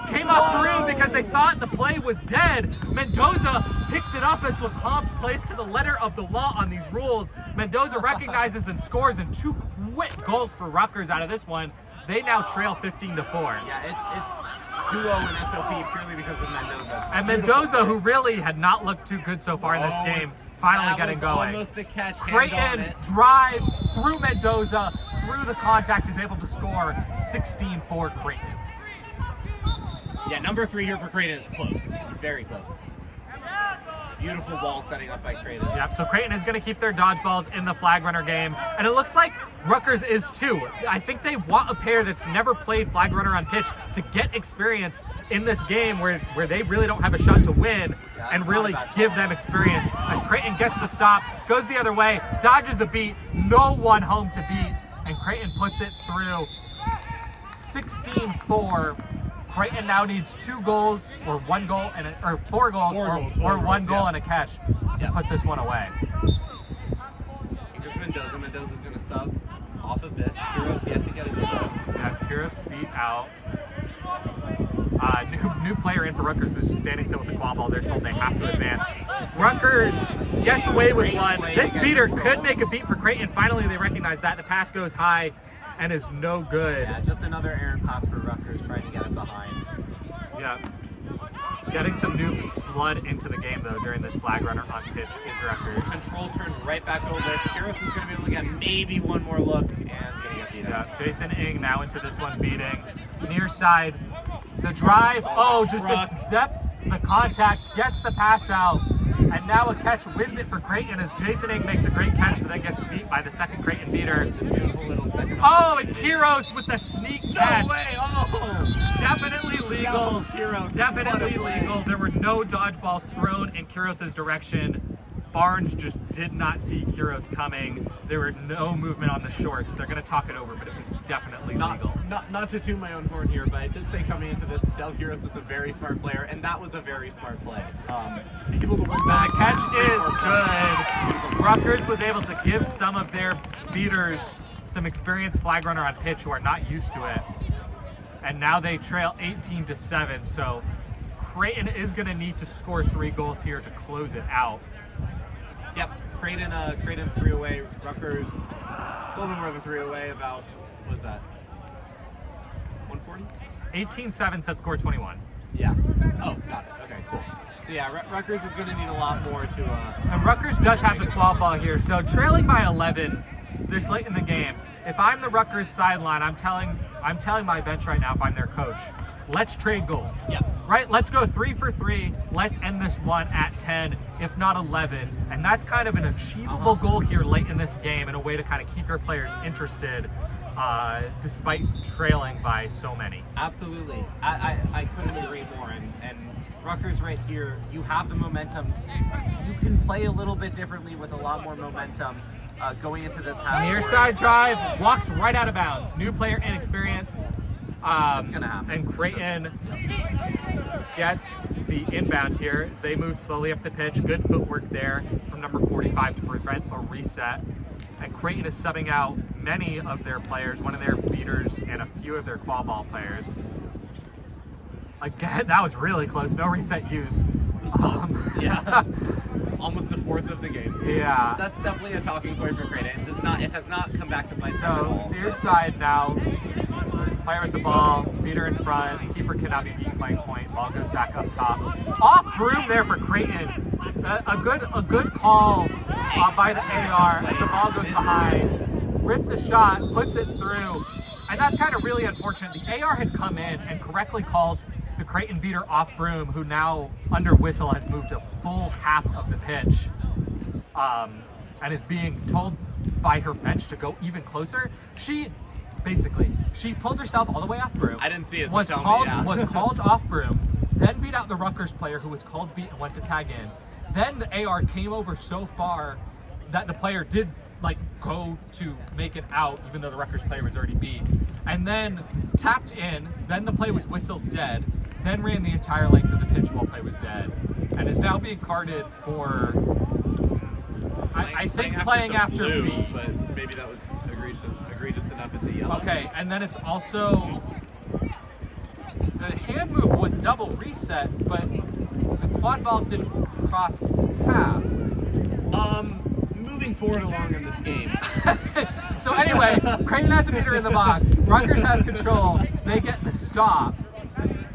came up through because they thought the play was dead. Mendoza picks it up as Lecomte plays to the letter of the law on these rules. Mendoza recognizes and scores, and 2 quick goals for Rutgers out of this one. They now trail 15-4. Yeah, it's 2-0 in SOP purely because of Mendoza. And Mendoza, who really had not looked too good so far in this game, finally getting going. Almost the catch. Creighton drive through Mendoza, through the contact, is able to score 16-4 Creighton. Yeah, number 3 here for Creighton is close. Very close. Beautiful ball setting up by Creighton. Yep, so Creighton is going to keep their dodgeballs in the flag runner game, and it looks like Rutgers is too. I think they want a pair that's never played flag runner on pitch to get experience in this game where they really don't have a shot to win, and really give them experience. As Creighton gets the stop, goes the other way, dodges a beat, no one home to beat, and Creighton puts it through 16-4. Creighton now needs 2 goals or 1 goal or 4 goals or 1 goal and a catch to put this one away. Here's Mendoza. Mendoza's going to sub off of this. Quiros yet to get a goal. Yeah, Quiros beat out. New player in for Rutgers was just standing still with the quad ball. They're told they have to advance. Rutgers gets away with one. This beater could make a beat for Creighton. Finally, they recognize that. The pass goes high and is no good. Yeah, just another errant pass for Rutgers trying to get it behind. Yeah. Getting some new blood into the game, though, during this flag runner on pitch is Rutgers. Control turns right back over. Kiros is going to be able to get maybe one more look and going to get beat up. Yeah, Jason Ng now into this one beating. Near side, the drive, just accepts the contact, gets the pass out, and now a catch wins it for Creighton as Jason Ng makes a great catch, but then gets beat by the second Creighton beater. It's a beautiful little second. Oh, and Kiros with the sneak catch. No way! Oh! Definitely legal. Kiros. Definitely legal. There were no dodgeballs thrown in Kiros' direction. Barnes just did not see Kiros coming. There were no movement on the shorts. They're going to talk it over, but it was definitely legal. Not to toot my own horn here, but I did say coming into this, Del Kiros is a very smart player, and that was a very smart play. So the catch is good. Rutgers was able to give some of their beaters some experienced flag runner on pitch who are not used to it. And now they trail 18-7, so Creighton is going to need to score 3 goals here to close it out. Yep, Creighton 3 away, Rutgers a little bit more than 3 away, about, what was that, 140? 18-7 set score 21. Yeah. Oh, got it. Okay, cool. So yeah, Rutgers is going to need a lot more to... And Rutgers does have the qual ball here, so trailing by 11 this late in the game. If I'm the Rutgers sideline, I'm telling my bench right now, if I'm their coach, let's trade goals. Yeah. Right? Let's go 3 for 3. Let's end this one at 10, if not 11. And that's kind of an achievable goal here late in this game, and a way to kind of keep your players interested despite trailing by so many. Absolutely. I couldn't agree more. And Rutgers right here, you have the momentum. You can play a little bit differently with a lot more momentum going into this half. Near side drive, walks right out of bounds. New player inexperience. That's going to happen. And Creighton gets the inbound here as they move slowly up the pitch. Good footwork there from number 45 to prevent a reset. And Creighton is subbing out many of their players, one of their beaters and a few of their qual ball players. Again, that was really close. No reset used. Yeah. Almost a fourth of the game. Yeah. That's definitely a talking point for Creighton. It has not come back to bite them at all. So near side now. Player with the ball, beater in front, keeper cannot be beat playing point, ball goes back up top. Off broom there for Creighton. A good call by the AR as the ball goes behind. Rips a shot, puts it through, and that's kind of really unfortunate. The AR had come in and correctly called the Creighton beater off broom, who now under whistle has moved a full half of the pitch, and is being told by her bench to go even closer. She pulled herself all the way off broom. I didn't see it. Was called off broom, then beat out the Rutgers player who was called beat and went to tag in. Then the AR came over so far that the player did go to make it out, even though the Rutgers player was already beat. And then tapped in, then the play was whistled dead, then ran the entire length of the pitch while play was dead. And is now being carded for, I think, playing after blue, B. But maybe that was egregious enough, it's a yellow. Okay, and then it's also, the hand move was double reset, but the quad ball didn't cross half. Moving forward along in this game. So anyway, Creighton has a beater in the box, Rutgers has control, they get the stop,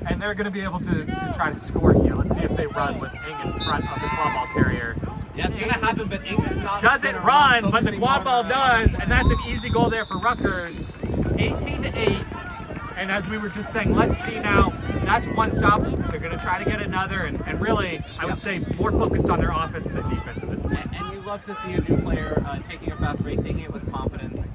and they're going to be able to try to score here. Let's see if they run with Ng in front of the quad ball carrier. Yeah, it's going to happen, but Ing's not doesn't run, but the quad ball does, and that's an easy goal there for Rutgers. 18-8, and as we were just saying, let's see now, that's one stop. They're going to try to get another, and really, I would say, more focused on their offense than defense at this point. And you love to see a new player taking a fast break, taking it with confidence.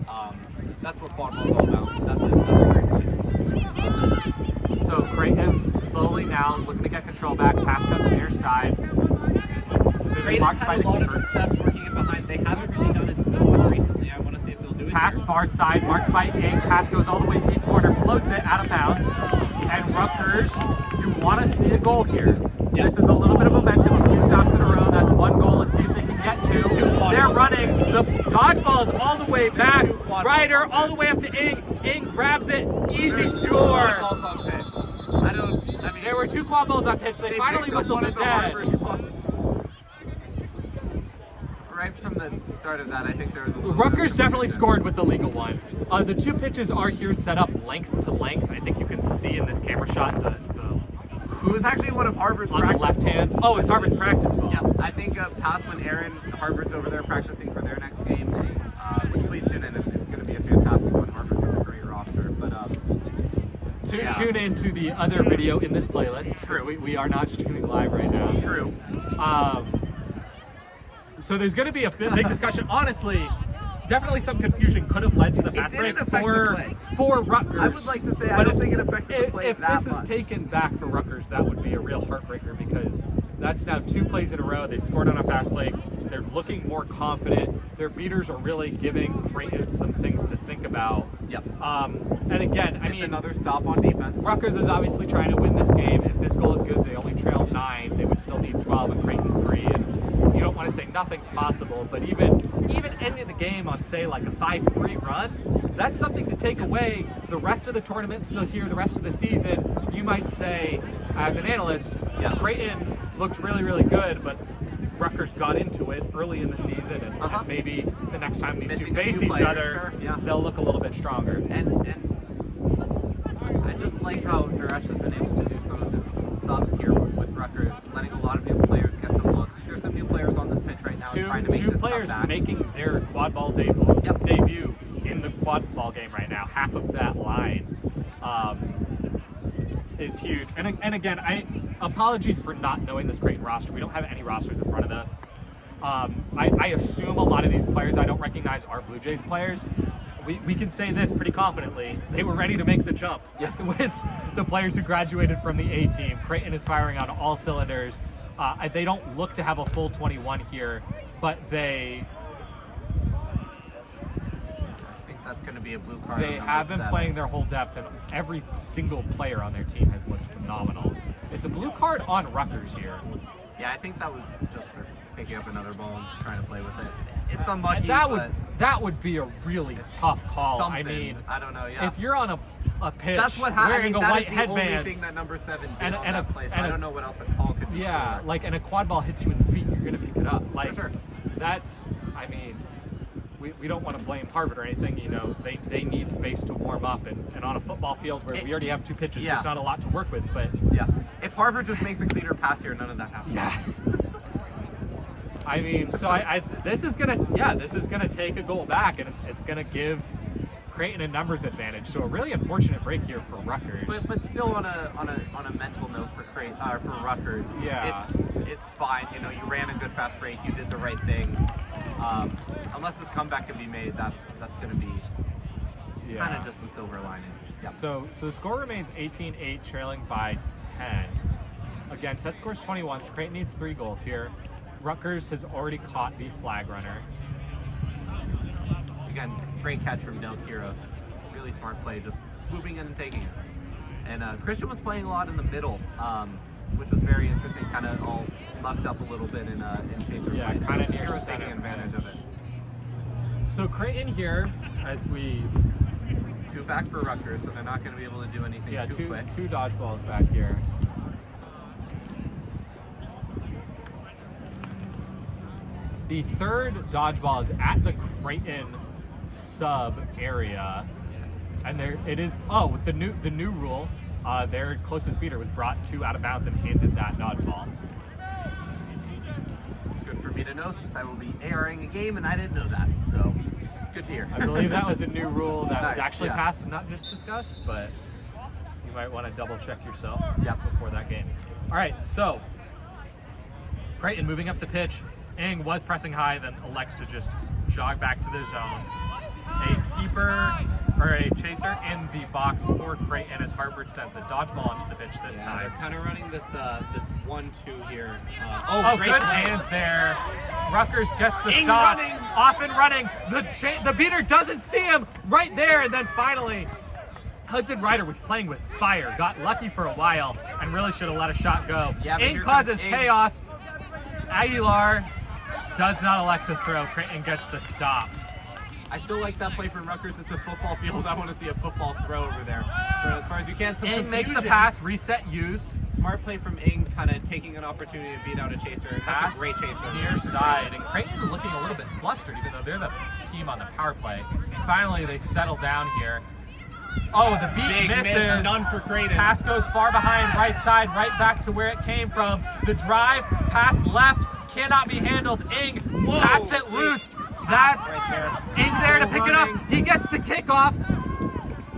That's what quad ball's all about. That's a great play. So Creighton slowly now looking to get control back. Pass comes near side. Creighton had a lot of success working it behind. They haven't really done it so much recently. I want to see if they'll do it. Pass far side, marked by Ng. Pass goes all the way deep corner, floats it out of bounds. And Rutgers, you want to see a goal here. Yep. This is a little bit of momentum, a few stops in a row. That's one goal. Let's see if they can get two. They're running. The dodgeball is all the way back. Ryder all the way up to Ng. Ng grabs it. Easy score. Balls on pitch. There were 2 quad balls on pitch. They finally whistled it dead. Right from the start of that, I think there was a little Rutgers definitely scored with the legal one. The 2 pitches are here set up length to length. I think you can see in this camera shot the It was actually one of Harvard's on the practice left hand. balls. Oh, it's Harvard's practice ball. Yeah, I think past when Harvard's over there practicing for their next game, which please tune in. It's going to be a fantastic one. Harvard with a great roster, but Tune in to the other video in this playlist. True. We are not streaming live right now. True. So there's going to be a big discussion. Honestly, definitely some confusion could have led to the fast break for Rutgers. I would like to say I don't think it affected the play if that this much. is taken back for Rutgers, that would be a real heartbreaker because that's now 2 plays in a row. They've scored on a fast break. They're looking more confident. Their beaters are really giving Creighton some things to think about. Yep. And again, I It's mean, another stop on defense. Rutgers is obviously trying to win this game. If this goal is good, they only trail 9. They would still need 12 and Creighton 3. And you don't want to say nothing's possible, but even ending the game on, say, like a 5-3 run, that's something to take away. The rest of the tournament still here, the rest of the season, you might say, as an analyst, Creighton looked really, really good, but Rutgers got into it early in the season, and maybe the next time these two face each other, they'll look a little bit stronger. And I just like how Naresh has been able to do some of his subs here with Rutgers, letting a lot of new players get some looks. There's some new players on this pitch right now trying to make two this players comeback. making their quad ball debut in the quad ball game right now. Half of that line is huge. And again, apologies for not knowing this Creighton roster. We don't have any rosters in front of us. I assume a lot of these players I don't recognize are Blue Jays players. We can say this pretty confidently. They were ready to make the jump with the players who graduated from the A team. Creighton is firing on all cylinders. They don't look to have a full 21 here, but I think that's going to be a blue card. They have been playing their whole depth, and every single player on their team has looked phenomenal. It's a blue card on Rutgers here. Yeah, I think that was just for picking up another ball and trying to play with it. It's unlucky. That would be a really tough call. I mean, I don't know. Yeah. If you're on a pitch That's what wearing a white that is the headband, only thing that number 7 did and on that play. So I don't know what else a call could be. Yeah, like, and a quad ball hits you in the feet, you're gonna pick it up. Like, for sure. That's, I mean, we don't want to blame Harvard or anything. You know, they need space to warm up, and on a football field where we already have 2 pitches, there's not a lot to work with. But yeah, if Harvard just makes a cleaner pass here, none of that happens. Yeah. I mean, so this is gonna take a goal back, and it's gonna give Creighton a numbers advantage. So a really unfortunate break here for Rutgers. But still on a mental note for Rutgers, it's fine. You know, you ran a good fast break, you did the right thing. Unless this comeback can be made, that's gonna be kind of just some silver lining. Yep. So the score remains 18-8, trailing by 10. Again, set score's 21, so Creighton needs 3 goals here. Rutgers has already caught the flag runner. Again, great catch from Del Quiros. Really smart play, just swooping in and taking it. And Christian was playing a lot in the middle, which was very interesting. Kind of all lucked up a little bit in chaser play. Yeah, kind of near Quiros center. taking advantage of it. So Creighton here, as we 2 back for Rutgers, so they're not going to be able to do anything too quick. 2 dodgeballs back here. The third dodgeball is at the Creighton sub area, and it is. Oh, the new rule. Their closest beater was brought 2 out of bounds and handed that dodgeball. Good for me to know, since I will be airing a game and I didn't know that. So good to hear. I believe that was a new rule that was Nice, actually passed and not just discussed, but you might want to double check yourself before that game. All right, so Creighton moving up the pitch. Ing was pressing high, then elects to just jog back to the zone. A keeper or a chaser in the box for Creighton as Harvard sends a dodgeball onto the pitch this time. They're kind of running this 1-2 here. Great good hands there. Rutgers gets the Ing stop. running. Off and running. The beater doesn't see him right there, and then finally Hudson Ryder was playing with fire, got lucky for a while, and really should have let a shot go. Yeah, Ing causes chaos. Aguilar does not elect to throw. Creighton gets the stop. I still like that play from Rutgers. It's a football field. I want to see a football throw over there. For as far as you can. Some Ing makes the confusion. pass, reset used. Smart play from Ing, kind of taking an opportunity to beat out a chaser. And that's a great chaser. Near side. And Creighton looking a little bit flustered, even though they're the team on the power play. Finally, they settle down here. Oh, the beat Big miss, misses. none for Creighton. Pass goes far behind, right side, right back to where it came from. The drive, pass left, cannot be handled. Ing bats it loose. That's right Ing there to Still pick it up. running. He gets the kickoff.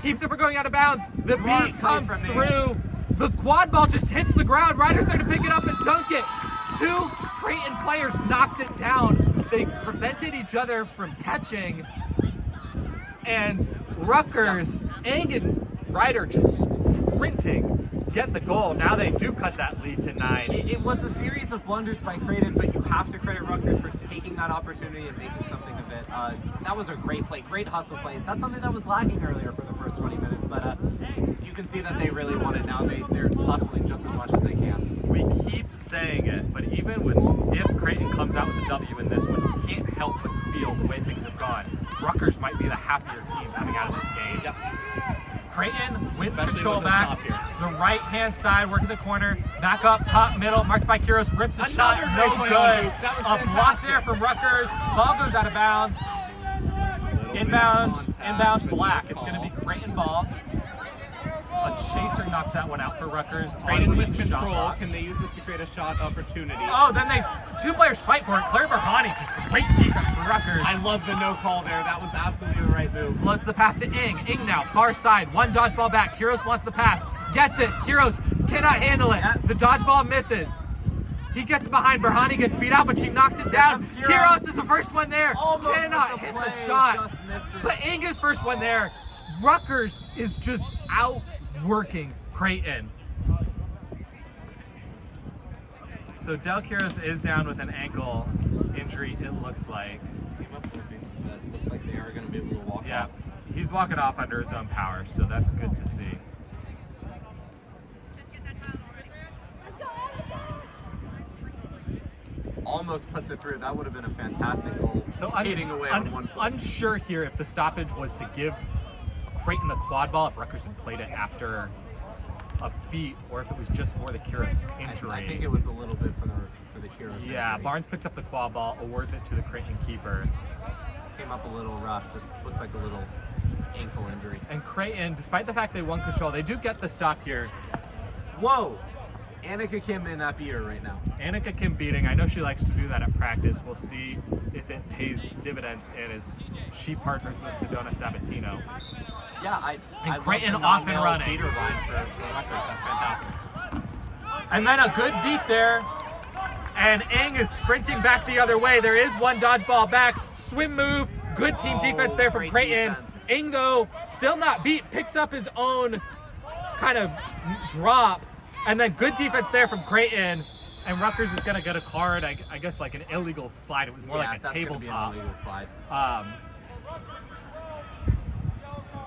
Keeps it from going out of bounds. The Smart beat play comes from Ing. through. The quad ball just hits the ground. Ryder's there to pick it up and dunk it. Two Creighton players knocked it down. They prevented each other from catching. And Rutgers, Ing and Ryder just sprinting, get the goal. Now they do cut that lead to 9. It was a series of blunders by Creighton, but you have to credit Rutgers for taking that opportunity and making something of it. That was a great play, great hustle play. That's something that was lacking earlier for the first 20 minutes, but you can see that they really want it now. They're hustling just as much as they can. We keep saying it, but even if Creighton comes out with a W in this one, you can't help but feel the way things have gone. Rutgers might be the happier team coming out of this game. Yep. Creighton wins Especially control with the back. stop here. The right-hand side, working the corner, back up, top, middle, marked by Kiros, rips a shot, Another no great play on good. Hoops. That was A block fantastic. there from Rutgers. Ball goes out of bounds. Inbound black. It's going to be Creighton ball. A chaser knocks that one out for Rutgers. Creighton on with the shot control. clock. Can they use this to create a shot opportunity? Oh, then two players fight for it. Claire Berhani, just great defense for Rutgers. I love the no call there. That was absolutely the right move. Floats the pass to Ing. Ing now, far side. One dodgeball back. Kiros wants the pass. Gets it. Kiros cannot handle it. The dodgeball misses. He gets behind. Berhani gets beat out, but she knocked it down. comes Kiros is the first one there. Almost Cannot with the hit the play, shot. just misses. But Ing is first one there. Rutgers is just outworking Creighton. So Del Kiros is down with an ankle injury, it looks like. Came up limping, but looks like they are going to be able to walk Yeah, off. he's walking off under his own power, so that's good to see. Almost puts it through. That would have been a fantastic goal. So skating away on one foot. unsure here if the stoppage was to give Creighton the quad ball, if Rutgers had played it after a beat, or if it was just for the Kiros injury. I think it was a little bit for the Heroes. Yeah, injury. Barnes picks up the quad ball, awards it to the Creighton keeper. Came up a little rough. Just looks like a little ankle injury. And Creighton, despite the fact they won control, they do get the stop here. Whoa! Annika Kim in that beater right now. Annika Kim beating. I know she likes to do that at practice. We'll see if it pays dividends and as she partners with Sedona Sabatino. Yeah, And I love Creighton the off and non-male running. beater line for Rutgers. That's fantastic. And then a good beat there. And Ing is sprinting back the other way. There is one dodgeball back. Swim move. Good team defense there from great Creighton. defense. Ing, though, still not beat. Picks up his own kind of drop. And then good defense there from Creighton. And Rutgers is going to get a card, I guess like an illegal slide. It was more like a that's gonna be an tabletop. illegal slide.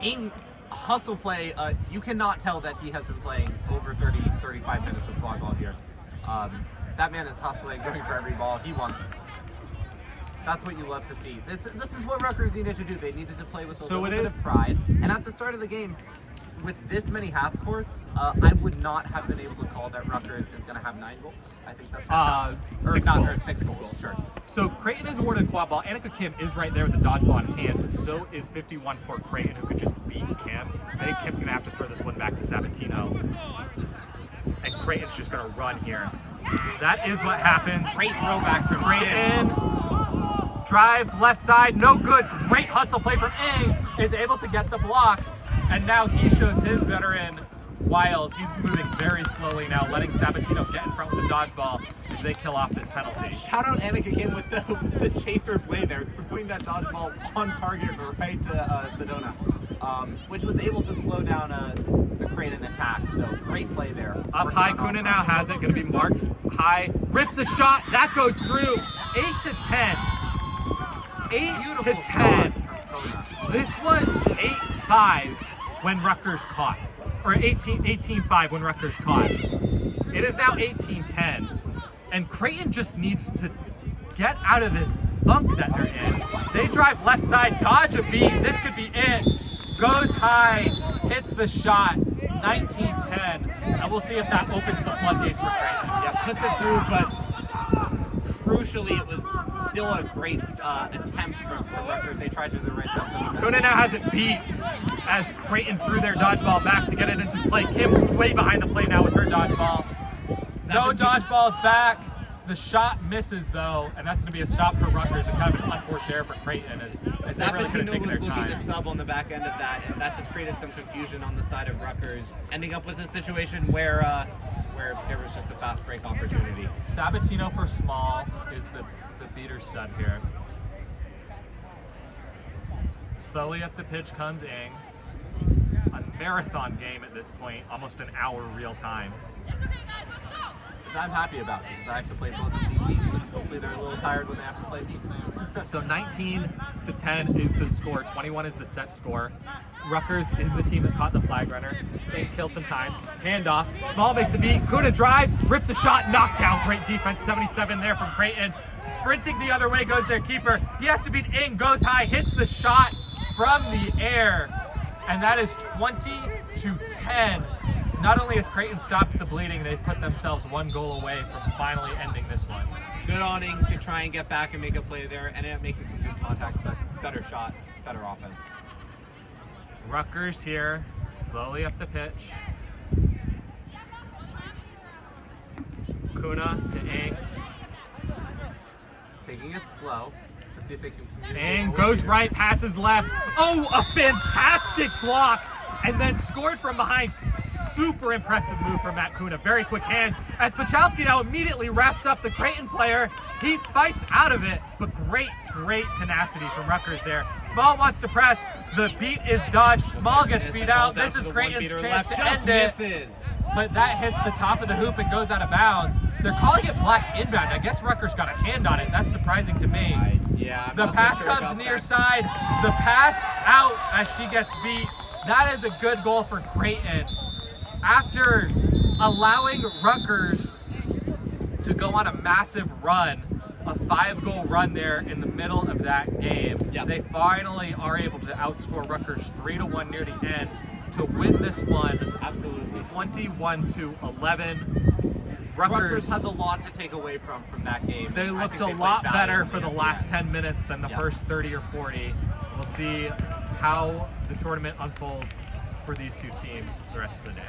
In hustle play, you cannot tell that he has been playing over 35 minutes of quad ball here. That man is hustling, going for every ball. He wants it. That's what you love to see. This is what Rutgers needed to do. They needed to play with a little bit of pride. And at the start of the game, with this many half courts, I would not have been able to call that Rutgers is going to have 9 goals. I think that's fantastic. Six goals. Sure. So Creighton is awarded quad ball. Annika Kim is right there with the dodgeball in hand, but so is 51 for Creighton, who could just beat Kim. I think Kim's going to have to throw this one back to Sabatino. And Creighton's just going to run here. That is what happens. Great throwback from Creighton. Drive left side, no good. Great hustle play from Ing. Is able to get the block. And now he shows his veteran wiles. He's moving very slowly now, letting Sabatino get in front with the dodgeball as they kill off this penalty. Shout out Annika Kim with the chaser play there, throwing that dodgeball on target right to Sedona, which was able to slow down the Creighton attack. So great play there. Up high, Kuna now has it, going to be marked high. Rips a shot, that goes through. 8 to 10. 8 to 10. This was 8-5 when Rutgers caught, or 18-5 when Rutgers caught. It is now 18-10, and Creighton just needs to get out of this funk that they're in. They drive left side, dodge a beat, this could be it. Goes high, hits the shot, 19-10, and we'll see if that opens the floodgates for Creighton. Yeah, puts it through, but crucially, it was still a great attempt from Rutgers. They tried to do the right stuff. Kuna now has it beat as Creighton threw their dodgeball back to get it into the play. Kim way behind the play now with her dodgeball. No dodgeballs back. The shot misses though, and that's going to be a stop for Rutgers and kind of an unforced error for Creighton as they really could have taken their time. Looking to sub on the back end of that, and that just created some confusion on the side of Rutgers, ending up with a situation where there was just a fast break opportunity. Sabatino for small is the beater sub here. Slowly up the pitch comes Ing. A marathon game at this point, almost an hour real time. Which I'm happy about because I have to play both of these teams, and hopefully they're a little tired when they have to play me. So 19-10 is the score. 21 is the set score. Rutgers is the team that caught the flag runner. They kill some times. Handoff. Small makes a beat. Kuna drives, rips a shot, knockdown. Great defense. 77 there from Creighton. Sprinting the other way goes their keeper. He has to beat Ing. Goes high, hits the shot from the air, and that is 20-10. Not only has Creighton stopped the bleeding, they've put themselves one goal away from finally ending this one. Good on Ing to try and get back and make a play there, ended up making some good contact, but better shot, better offense. Rutgers here, slowly up the pitch. Kuna to Ing. Taking it slow. Let's see if they can communicate. Ing goes right, passes left. Oh, a fantastic block! And then scored from behind. Super impressive move from Matt Kuna. Very quick hands as Pachalski now immediately wraps up the Creighton player. He fights out of it, but great tenacity from Rutgers there. Small wants to press. The beat is dodged. Small gets beat out. This is Creighton's chance to end it. But that hits the top of the hoop and goes out of bounds. They're calling it black inbound. I guess Rutgers got a hand on it. That's surprising to me. Yeah. The pass comes near side. The pass out as she gets beat. That is a good goal for Creighton. After allowing Rutgers to go on a massive run, a 5-goal run there in the middle of that game, they finally are able to outscore Rutgers 3-1 near the end to win this one. Absolutely. 21-11. Rutgers has a lot to take away from that game. They looked a lot better for the last 10 minutes than the first 30 or 40. We'll see how the tournament unfolds for these two teams the rest of the day.